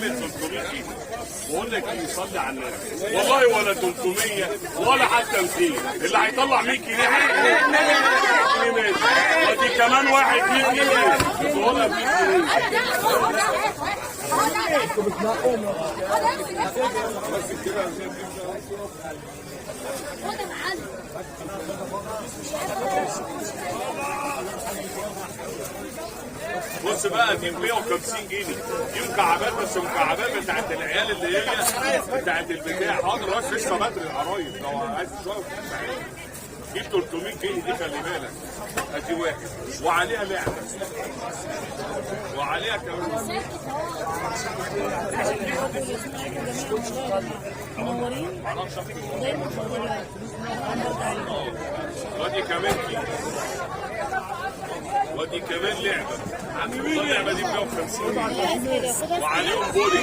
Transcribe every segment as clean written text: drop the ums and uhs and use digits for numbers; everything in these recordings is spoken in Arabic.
عامل 300 كيلو. بقول لك ايه، صلي على النبي والله ولا 300 ولا حتى 200. اللي هيطلع 100 جنيه ماشي، ودي كمان واحد 100 جنيه بقول لك 100 جنيه. بص بقى دي 150 جنيه، دي مكعبات بس مكعبات بتاعت العيال اللي هي بتاعت البتاع. حاضر بس لسه بدري القرايب، لو عايز شويه دي 300 جنيه دي خلي بالك. ادي واحد وعليها لعبه وعليها كمان ودي كمان دي ودي كمان لعبه. اللعبه دي 150 وعليهم بولي.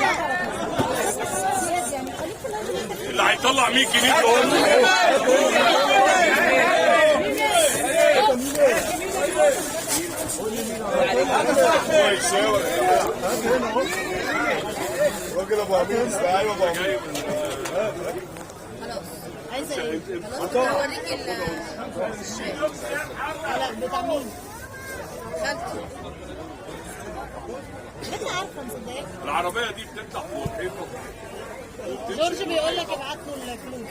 اللي هيطلع 100 جنيه دول راجل ابو عميس. ايوه ابو عميس. عايزه ايه؟ خلاص هوريك لا بتاع مين؟ خالتي. انت عارفه مصدقك؟ العربيه دي بتفتح فوق الحيطه. جورج بيقول لك ابعت له الفلوس.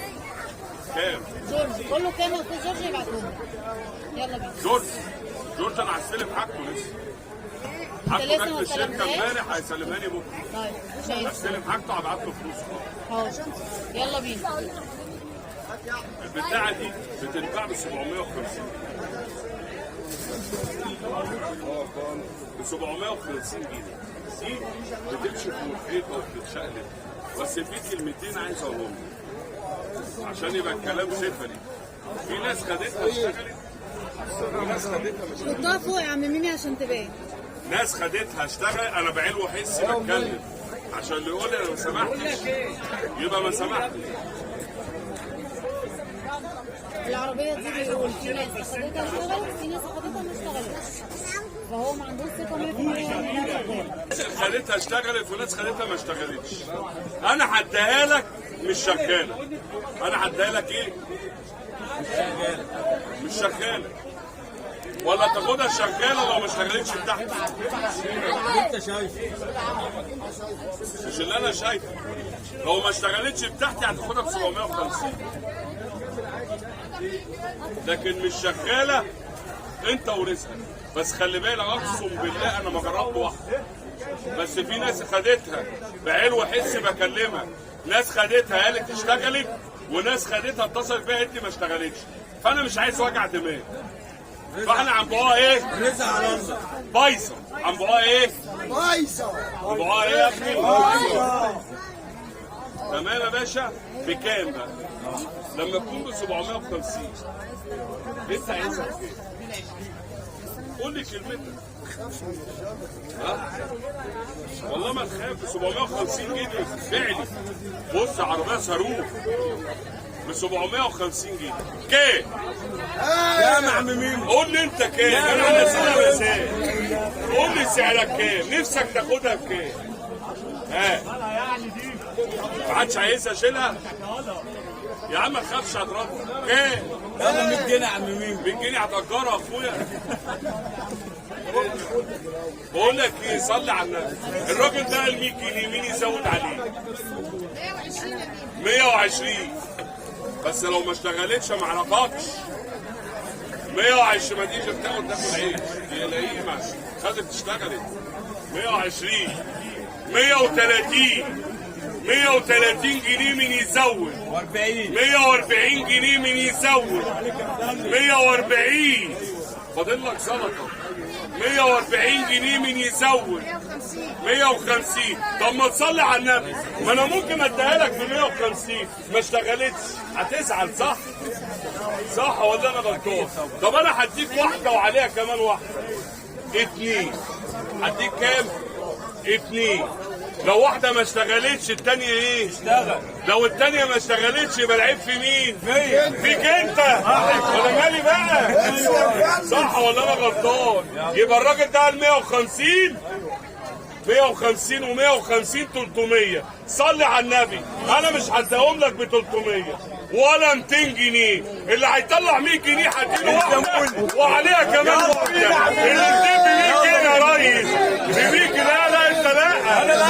كام؟ جورج قول له كام يا استاذ جورج يبعت له. يلا بينا. جورج انا هستلم حاجته لسه. حاجته كانت في الشركه امبارح هيسلمها لي بكره. طيب مش هستلم حاجته هبعت له فلوس. اهو يلا بينا. البتاعه دي بتتباع ب 750. ب 750 جنيه. دي بتمشي في الحيطه وبتتشقلب. بس في كلمتين عايز اقولهم عشان يبقى الكلام سفلي. في ناس خدتها اشتغلت وناس خدتها مش اشتغلت. حطها فوق يا عم ميمي عشان تبان. ناس خدتها اشتغل. انا بعين وحس بتكلم عشان اللي يقول لي انا ما سمحتش يبقى ما سمحتش. العربيه دي بيقول في ناس خدتها اشتغلت في ناس خدتها ما اشتغلتش، فهو ما عندوش ثقه 100% ناس خدتها اشتغلت وناس خدتها ما اشتغلتش. انا هديها لك مش شغاله. انا هديها لك ايه؟ مش شغاله. ولا تاخدها شغاله لو ما اشتغلتش بتاعتك. انت شايف مش اللي انا شايفه. لو ما اشتغلتش بتاعتي هتاخدها ب 750. لكن مش شغاله انت ورزقك. بس خلي بالك اقسم بالله انا ما جربت واحده. بس في ناس خدتها بعين وحس بكلمها. ناس خدتها قالت اشتغلت وناس خدتها اتصلت بيها قالت لي ما اشتغلتش. فانا مش عايز وجع دماغ. فاحنا عم بقى ايه؟ رزق على الله. بايظه. عم بقى ايه؟ بايظه. عم بقى ايه يا ابني؟ تمام يا باشا. بكام بقى؟ لما تكون ب 750 انت عايزها بكام؟ قول لي كلمتك. ها؟ والله ما تخاف. ب 750 جنيه فعلي. بص عربيه صاروخ ب 750 جنيه. كام؟ كام يا عم مين؟ قول لي انت كام؟ انا نسيتها مساء. قول لي سعرك كام؟ نفسك تاخدها بكام؟ ها؟ ما حدش عايزها اشيلها؟ يا عم ما تخافش هترد. كام؟ يلا 100 جنيه يا عم مين؟ 100 جنيه هتأجرها اخويا. بقول لك ايه، صلي على النبي. الراجل ده ال 100 جنيه مين يزود عليه؟ 120. بس لو ما اشتغلتش ما اعرفكش. 120 ما تيجي تاخد تاكل عيش. دي لئيمه خدت اشتغلت. 120 130 130 جنيه من يزود. 140 جنيه من يزود. 140 فاضل لك سلطه. 140 جنيه من يزود. 150. طب ما تصلي على النبي. ما انا ممكن اديها لك ب 150 ما اشتغلتش هتزعل صح؟ صح ولا انا غلطان؟ طب انا هديك واحده وعليها كمان واحده. 2. هديك كام؟ 2. لو واحدة ما اشتغلتش التانية ايه؟ اشتغل. لو التانية ما اشتغلتش يبقى العيب في مين؟ فيك انت. ولا مالي بقى؟ صح ولا انا غلطان؟ يبقى الراجل ده قال 150 150 و150 300. صلي على النبي. انا مش هديهم لك ب 300 ولا 200 جنيه. اللي هيطلع 100 جنيه هديله واحده وعليها كمان واحده. اللي اديت ب 100 جنيه يا ريس ب 100 جنيه. لا انت لا. انا لا.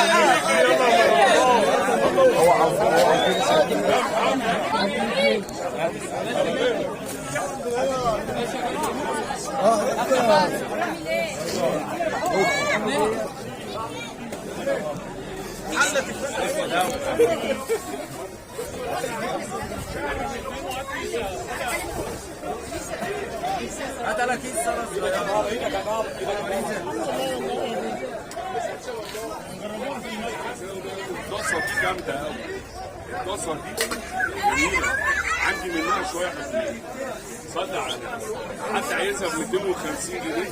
هات لك كيس الطاسه دي جامده قوي. الطاسه دي جميله. عندي منها شويه حلوين. صلي على النبي. حد عايزها ب 250 جنيه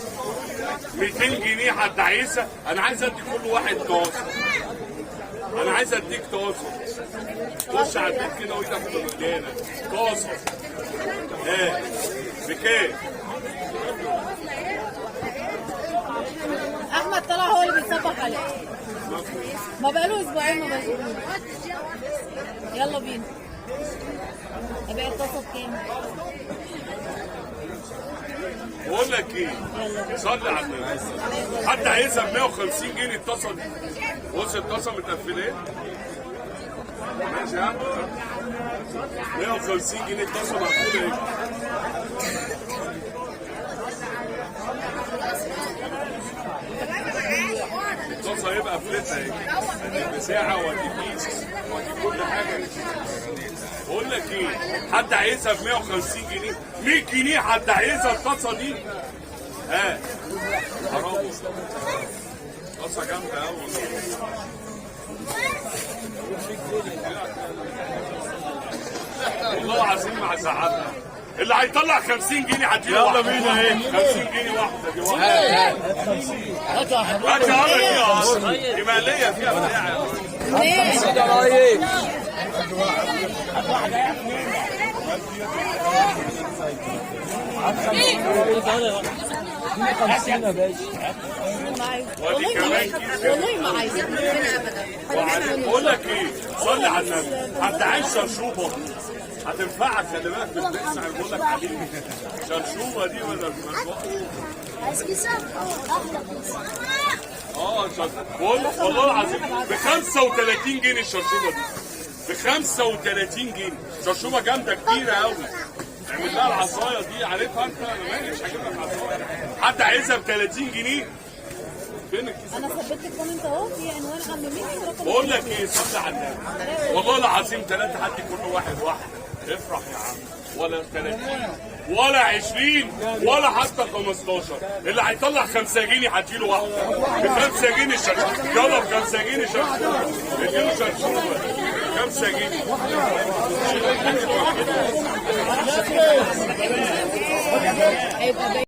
200 جنيه. حد عايزها. انا عايز ادي كل واحد طاسه. انا عايز اديك طاسه. خش على البيت كده وايدك في الرجاله. طاسه بكام؟ احمد طلع هو اللي بيصبح عليك. ما بقاله اسبوعين ما بشوفوش. يلا بينا. ابيع الطاسه بكام؟ بقول لك ايه؟ صلي على النبي. حد عايزها ب 150 جنيه الطاسه دي. بص الطاسه متقفله. ماشي يا عم. 150 جنيه الطاسه مقفوله ايه؟ الطاسه هيبقى قفلتها ايه؟ بساعه ولا كيس ولا كل حاجه. بقول لك ايه؟ حد عايزها ب 150 جنيه 100 جنيه. حد عايزها الطاسه دي؟ حرام. طاسه جامده قوي. والله العظيم مع زعلها. اللي هيطلع 50 جنيه هتجيله واحده. يلا بينا ايه؟ 50 جنيه واحده دي واحده. هات يا دي ماليه فيها بتاع. والله ما عايز. بقول لك ايه؟ صلي على النبي. حد عايز شرشوبه هتنفعك. خلي بالك في البيت. انا بقول لك حبيبي شرشوبه دي ولا والله العظيم ب 35 جنيه الشرشوبه دي. ب 35 جنيه. شرشوبه جامده كبيره قوي. اعمل لها العصايه دي. عارفها انت؟ انا مش هجيب لك عصايه. حد عايزها ب 30 جنيه. فين الكيس؟ انا ثبت الكومنت اهو في عنوان عم مين. بقول لك ايه؟ صلي على النبي. والله العظيم 3 هدي كل واحد واحده. افرح يا عم. ولا 30 ولا 20 ولا حتى 15. اللي هيطلع 5 جنيه هديله واحده ب 5 جنيه الشرشوبه. يلا ب 5 جنيه شرشوبه. اديله شرشوبه 5 جنيه. هيبقى